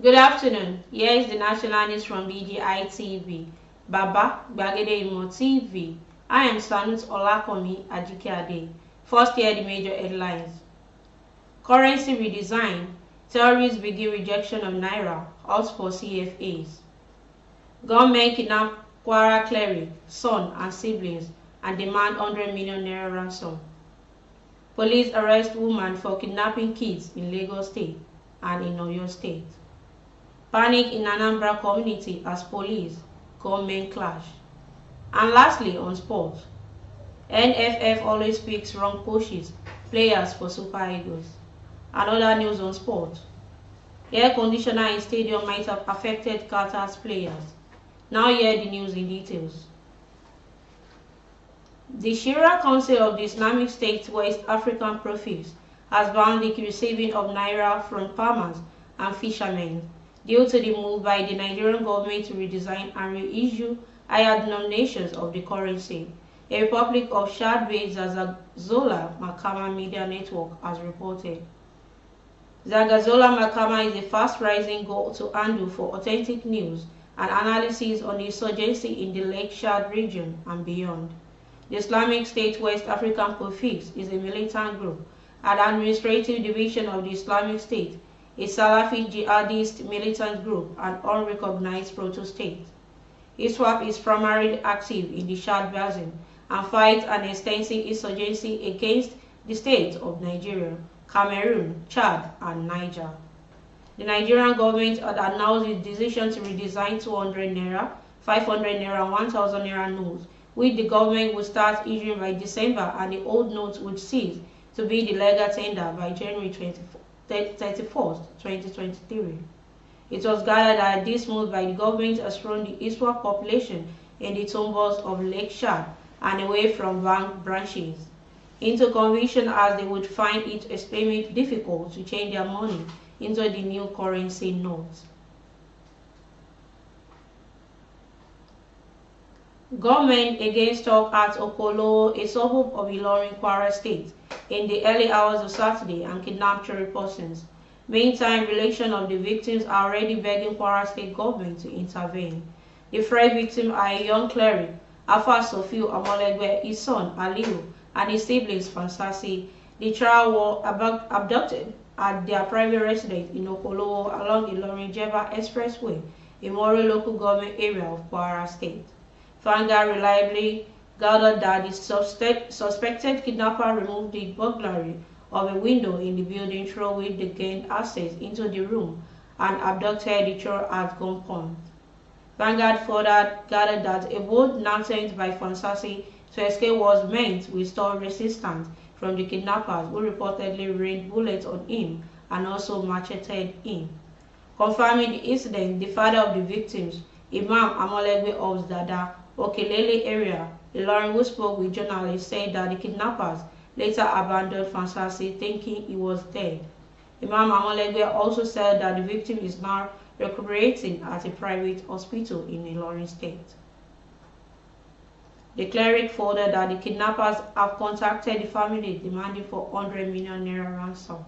Good afternoon. Here is the national news from BGI TV. Baba Gbagede Imo TV. I am Sanut Olakomi Ajikeade. First, hear the major headlines. Currency redesign. Terrorists begin rejection of Naira. Out for CFAs. Government kidnap Kwara cleric, son and siblings and demand 100 million naira ransom. Police arrest woman for kidnapping kids in Lagos State and in Oyo State. Panic in Anambra community as police government clash. And lastly, on sports, NFF always picks wrong coaches, players for Super Eagles. Another news on sports. Air conditioner in stadium might have affected Qatar's players. Now hear the news in details. The Shura Council of the Islamic State West African Province has banned the receiving of Naira from farmers and fishermen due to the move by the Nigerian government to redesign and reissue higher denominations of the currency. A Republic of Shad-based Zagazola Makama Media Network has reported. Zagazola Makama is a fast-rising go-to-handle for authentic news and analysis on the insurgency in the Lake Chad region and beyond. The Islamic State West African Province is a militant group, an administrative division of the Islamic State, a Salafi jihadist militant group, and unrecognized proto-state. ISWAP is primarily active in the Chad Basin and fights an extensive insurgency against the states of Nigeria, Cameroon, Chad, and Niger. The Nigerian government had announced its decision to redesign 200 naira, 500 naira, and 1000 naira notes, which the government would start issuing by December, and the old notes would cease to be the legal tender by January 31st, 2023. It was gathered that this move by the government has thrown the ISWAP population in the tumbles of Lake Chad and away from bank branches into conviction, as they would find it extremely difficult to change their money into the new currency notes. Government against talk at Okolo, a suburb of Ilorin, Kwara State, in the early hours of Saturday and kidnapped 3 persons. Meantime, relations of the victims are already begging Kwara State government to intervene. The 3 victims are a young cleric, Afa Sofiu Amolegwe, his son Aliu, and his siblings Fansasi. The child were abducted at their private residence in Okolo along the Ilorin-Jeba Expressway, a Moro local government area of Kwara State. Fanga reliably gathered that the suspected kidnapper removed the burglary of a window in the building through which they gained access into the room and abducted the child at gunpoint. Vanguard further gathered that a bold attempt by Fansasi to escape was meant with stall resistance from the kidnappers, who reportedly rained bullets on him and also macheted him. Confirming the incident, the father of the victims, Imam Amolegwe of Dada, Okelele area, Ilorin, who spoke with journalists, said that the kidnappers later abandoned Fansasi thinking he was dead. Imam Amolegwe also said that the victim is now recuperating at a private hospital in Ilorin State. The cleric further that the kidnappers have contacted the family demanding for 100 million naira ransom.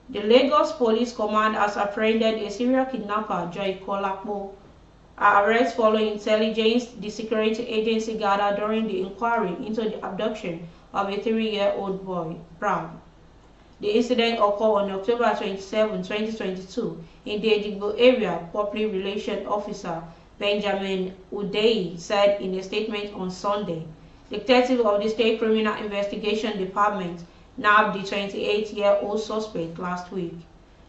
The Lagos Police Command has apprehended a serial kidnapper, Joy Kolapo. Her arrest following intelligence the security agency gathered during the inquiry into the abduction of a 3-year-old boy, Brad. The incident occurred on October 27, 2022, in the Edigbo area. Public Relations Officer Benjamin Udeyi said in a statement on Sunday. Detective of the State Criminal Investigation Department nabbed the 28-year-old suspect last week.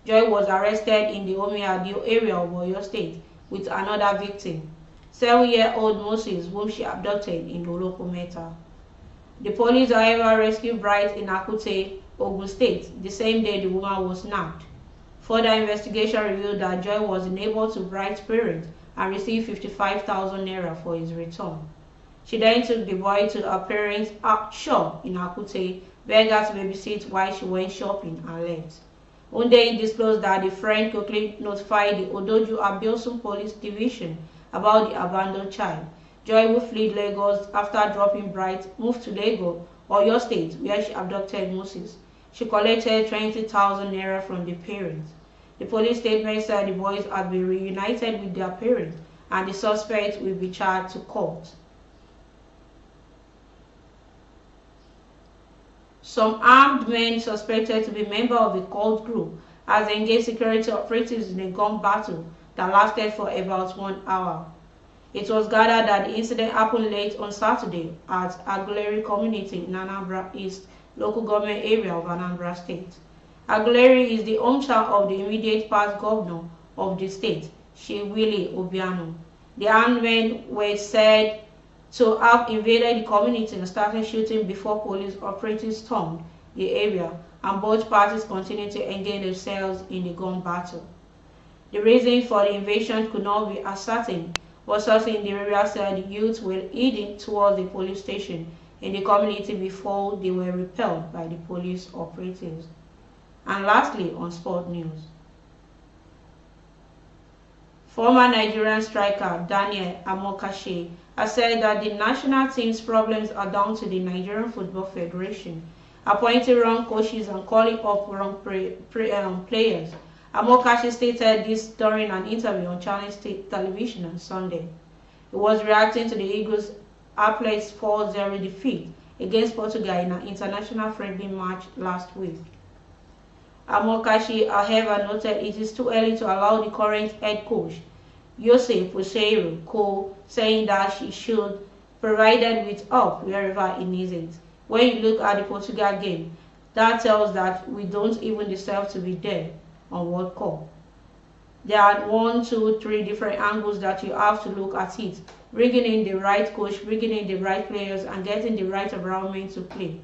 Joy was arrested in the Omiadio area of Oyo State with another victim, 7-year-old Moses, whom she abducted in Olopometa. The police, however, rescued Bright in Akute, Ogun State, the same day the woman was nabbed. Further investigation revealed that Joy was enabled to Bright's parents and received 55,000 naira for his return. She then took the boy to her parents' shop in Akute, begged her to babysit while she went shopping, and left. Undeyin disclosed that the friend quickly notified the Odoju Abiosum Police Division about the abandoned child. Joy, who fled Lagos after dropping Bright, moved to Lagos, Oyo State, where she abducted Moses. she collected 20,000 naira from the parents. The police statement said the boys had been reunited with their parents and the suspect will be charged to court. Some armed men suspected to be members of the cult group has engaged security operatives in a gun battle that lasted for about 1 hour. It was gathered that the incident happened late on Saturday at Aguleri community in Anambra East local government area of Anambra State. Aguleri is the hometown of the immediate past governor of the state, Shewili Obiano. The armed men were said to have invaded the community and started shooting before police operatives stormed the area, and both parties continued to engage themselves in the gun battle. The reason for the invasion could not be ascertained, but sources in the area said the youths were heading towards the police station in the community before they were repelled by the police operatives. And lastly, on sport news. Former Nigerian striker Daniel Amokachi has said that the national team's problems are down to the Nigerian Football Federation, appointing wrong coaches and calling up wrong players. Amokachi stated this during an interview on Channel State Television on Sunday. He was reacting to the Eagles' Athletes 4-0 defeat against Portugal in an international friendly match last week. Amokachi, however, noted it is too early to allow the current head coach, Jose Peseiro, saying that she should provided with help wherever it needs it. When you look at the Portugal game, that tells that we don't even deserve to be there on World Cup. There are 1, 2, 3 different angles that you have to look at it. Bringing in the right coach, bringing in the right players, and getting the right environment to play.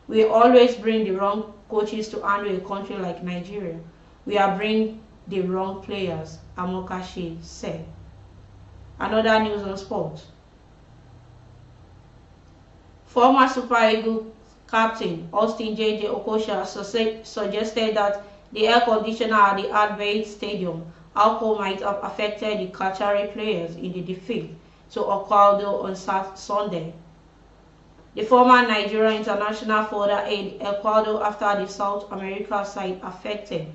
We always bring the wrong coaches to handle a country like Nigeria. We are bringing the wrong players, Amokachi said. Another news on sports. Former Super Eagles captain Austin J.J. Okocha suggested that the air conditioner at the Advait Stadium alcohol might have affected the Qatari players in the defeat to Ecuador on Sunday. The former Nigerian international further aid Ecuador after the South America side affected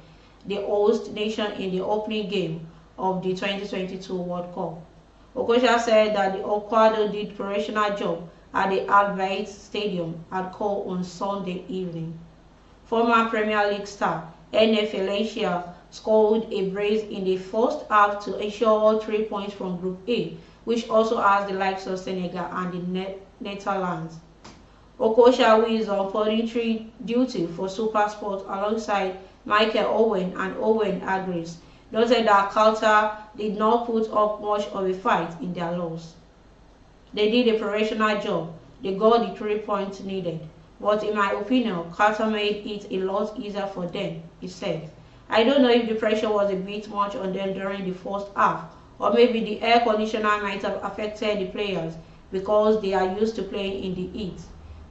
the host nation in the opening game of the 2022 World Cup. Okocha said that the Ecuador did professional job at the Advait Stadium at call on Sunday evening. Former Premier League star NF Valencia scored a brace in the first half to ensure all 3 points from Group A, which also has the likes of Senegal and the Netherlands. Okocha, who is on voluntary duty for Super Sport alongside Michael Owen and Owen Agres, noted that Qatar did not put up much of a fight in their loss. They did a professional job. They got the 3 points needed. But in my opinion, Qatar made it a lot easier for them, he said. I don't know if the pressure was a bit much on them during the first half, or maybe the air conditioner might have affected the players because they are used to playing in the heat.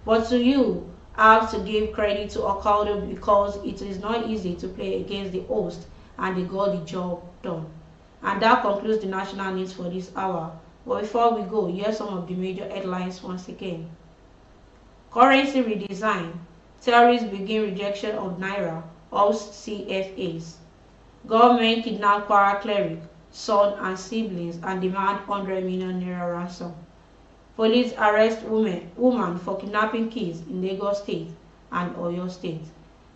But you have to give credit to Ecuador because it is not easy to play against the host and they got the job done. And that concludes the national news for this hour. But before we go, here's some of the major headlines once again. Currency redesign. Terrorists begin rejection of Naira, halts CFAs. Government kidnap Kwara cleric, son and siblings and demand 100 million naira ransom. Police arrest woman for kidnapping kids in Lagos State and Oyo State.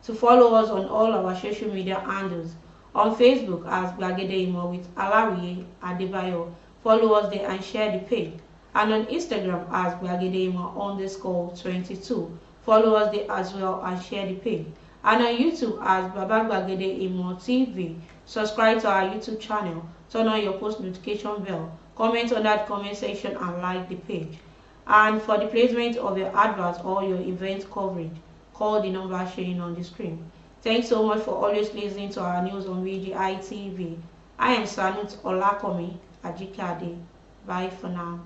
To follow us on all our social media handles, on Facebook as Gbagede Imo with Alawiye Adebayo, follow us there and share the page. And on Instagram as Gbagede Imo _22, follow us there as well and share the page. And on YouTube as Baba Gbagede Imo TV, subscribe to our YouTube channel, turn on your post notification bell, comment on that comment section and like the page. And for the placement of your adverts or your event coverage, call the number showing on the screen. Thanks so much for always listening to our news on VGI TV. I am Sanut Olakomi Ajikade. Bye for now.